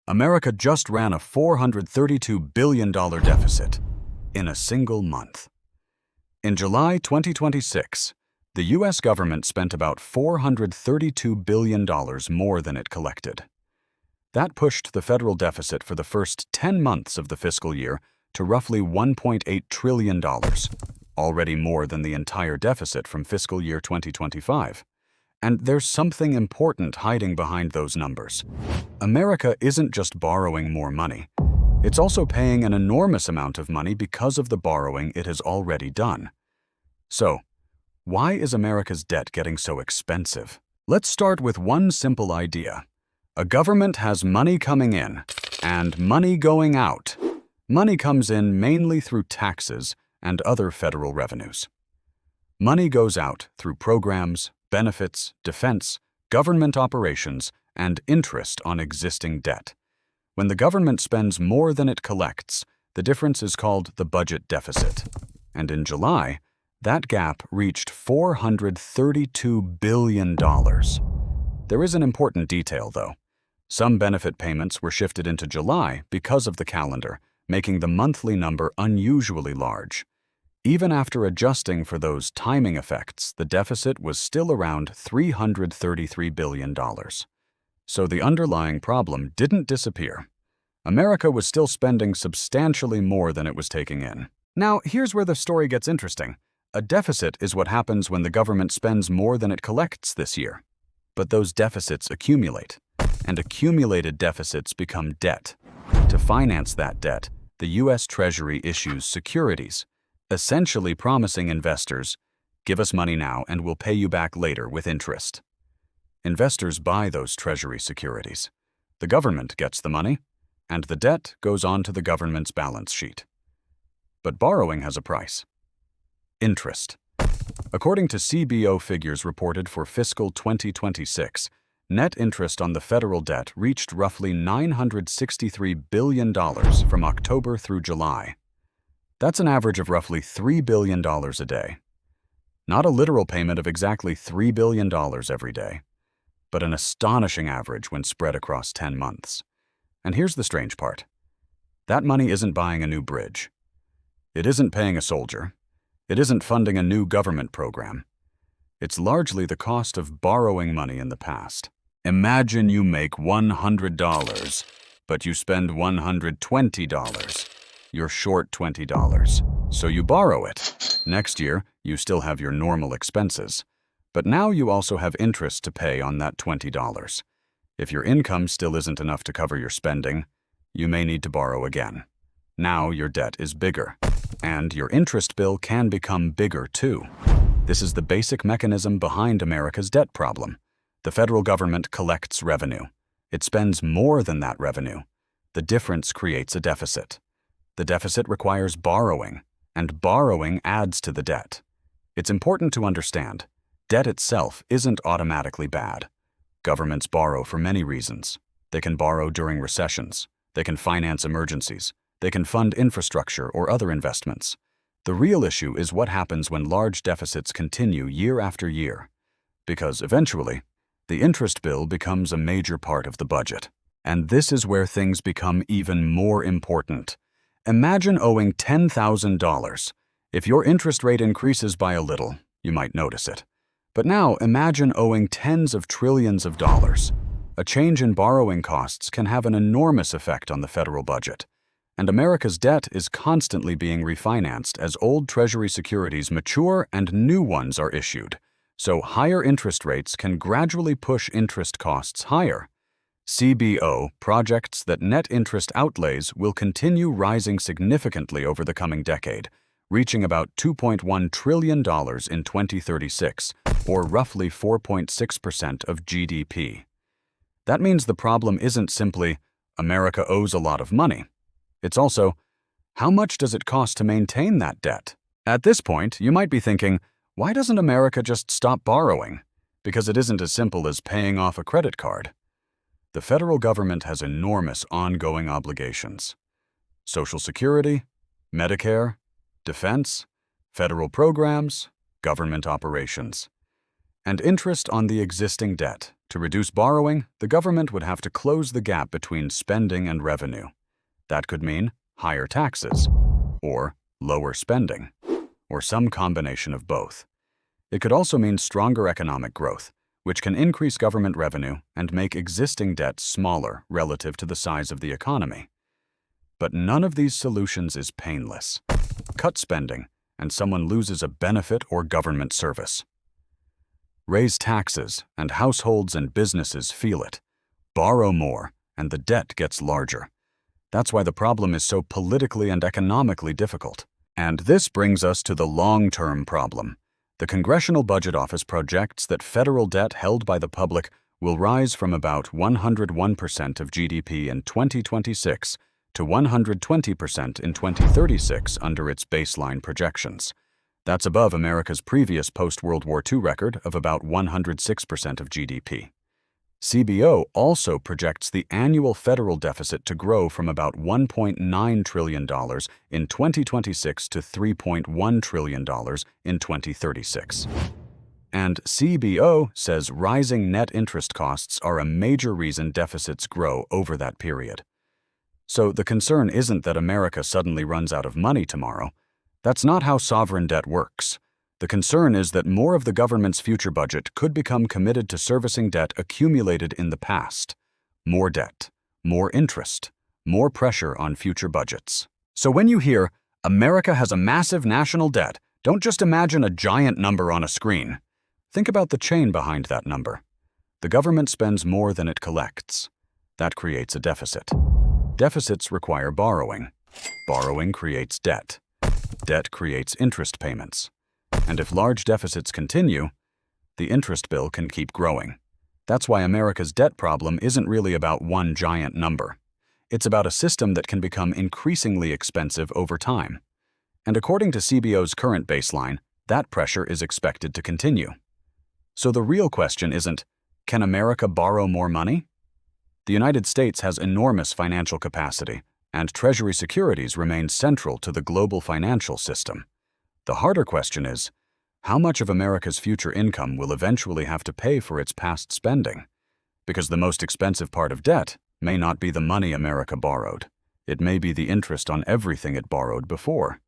America just ran a $432 billion deficit in a single month. In July 2026, the U.S. government spent about $432 billion more than it collected. That pushed the federal deficit for the first 10 months of the fiscal year to roughly $1.8 trillion, already more than the entire deficit from fiscal year 2025. And there's something important hiding behind those numbers. America isn't just borrowing more money. It's also paying an enormous amount of money because of the borrowing it has already done. So, why is America's debt getting so expensive? Let's start with one simple idea. A government has money coming in and money going out. Money comes in mainly through taxes and other federal revenues. Money goes out through programs, benefits, defense, government operations, and interest on existing debt. When the government spends more than it collects, the difference is called the budget deficit. And in July, that gap reached $432 billion. There is an important detail, though. Some benefit payments were shifted into July because of the calendar, making the monthly number unusually large. Even after adjusting for those timing effects, the deficit was still around $333 billion. So the underlying problem didn't disappear. America was still spending substantially more than it was taking in. Now, here's where the story gets interesting. A deficit is what happens when the government spends more than it collects this year. But those deficits accumulate, and accumulated deficits become debt. To finance that debt, the U.S. Treasury issues securities, essentially promising investors, "Give us money now and we'll pay you back later with interest." Investors buy those Treasury securities. The government gets the money, and the debt goes onto the government's balance sheet. But borrowing has a price. Interest. According to CBO figures reported for fiscal 2026, net interest on the federal debt reached roughly $963 billion from October through July. That's an average of roughly $3 billion a day. Not a literal payment of exactly $3 billion every day, but an astonishing average when spread across 10 months. And here's the strange part. That money isn't buying a new bridge. It isn't paying a soldier. It isn't funding a new government program. It's largely the cost of borrowing money in the past. Imagine you make $100, but you spend $120. You're short $20, so you borrow it. Next year, you still have your normal expenses, but now you also have interest to pay on that $20. If your income still isn't enough to cover your spending, you may need to borrow again. Now your debt is bigger, and your interest bill can become bigger too. This is the basic mechanism behind America's debt problem. The federal government collects revenue. It spends more than that revenue. The difference creates a deficit. The deficit requires borrowing, and borrowing adds to the debt. It's important to understand, debt itself isn't automatically bad. Governments borrow for many reasons. They can borrow during recessions. They can finance emergencies. They can fund infrastructure or other investments. The real issue is what happens when large deficits continue year after year. Because eventually, the interest bill becomes a major part of the budget. And this is where things become even more important. Imagine owing $10,000. If your interest rate increases by a little, you might notice it. But now imagine owing tens of trillions of dollars. A change in borrowing costs can have an enormous effect on the federal budget. And America's debt is constantly being refinanced as old Treasury securities mature and new ones are issued. So higher interest rates can gradually push interest costs higher. CBO projects that net interest outlays will continue rising significantly over the coming decade, reaching about $2.1 trillion in 2036, or roughly 4.6% of GDP. That means the problem isn't simply, America owes a lot of money. It's also, how much does it cost to maintain that debt? At this point, you might be thinking, why doesn't America just stop borrowing? Because it isn't as simple as paying off a credit card. The federal government has enormous ongoing obligations. Social Security, Medicare, defense, federal programs, government operations. And interest on the existing debt To reduce borrowing, the government would have to close the gap between spending and revenue. That could mean higher taxes, or lower spending, or some combination of both. It could also mean stronger economic growth, which can increase government revenue and make existing debt smaller relative to the size of the economy. But none of these solutions is painless. Cut spending, and someone loses a benefit or government service. Raise taxes, and households and businesses feel it. Borrow more, and the debt gets larger. That's why the problem is so politically and economically difficult. And this brings us to the long-term problem. The Congressional Budget Office projects that federal debt held by the public will rise from about 101% of GDP in 2026 to 120% in 2036 under its baseline projections. That's above America's previous post-World War II record of about 106% of GDP. CBO also projects the annual federal deficit to grow from about $1.9 trillion in 2026 to $3.1 trillion in 2036. And CBO says rising net interest costs are a major reason deficits grow over that period. So the concern isn't that America suddenly runs out of money tomorrow. That's not how sovereign debt works. The concern is that more of the government's future budget could become committed to servicing debt accumulated in the past. More debt, more interest, more pressure on future budgets. So when you hear, America has a massive national debt, don't just imagine a giant number on a screen. Think about the chain behind that number. The government spends more than it collects. That creates a deficit. Deficits require borrowing. Borrowing creates debt. Debt creates interest payments. And if large deficits continue, the interest bill can keep growing. That's why America's debt problem isn't really about one giant number. It's about a system that can become increasingly expensive over time. And according to CBO's current baseline, that pressure is expected to continue. So the real question isn't, can America borrow more money? The United States has enormous financial capacity, and Treasury securities remain central to the global financial system. The harder question is, how much of America's future income will eventually have to pay for its past spending? Because the most expensive part of debt may not be the money America borrowed. It may be the interest on everything it borrowed before.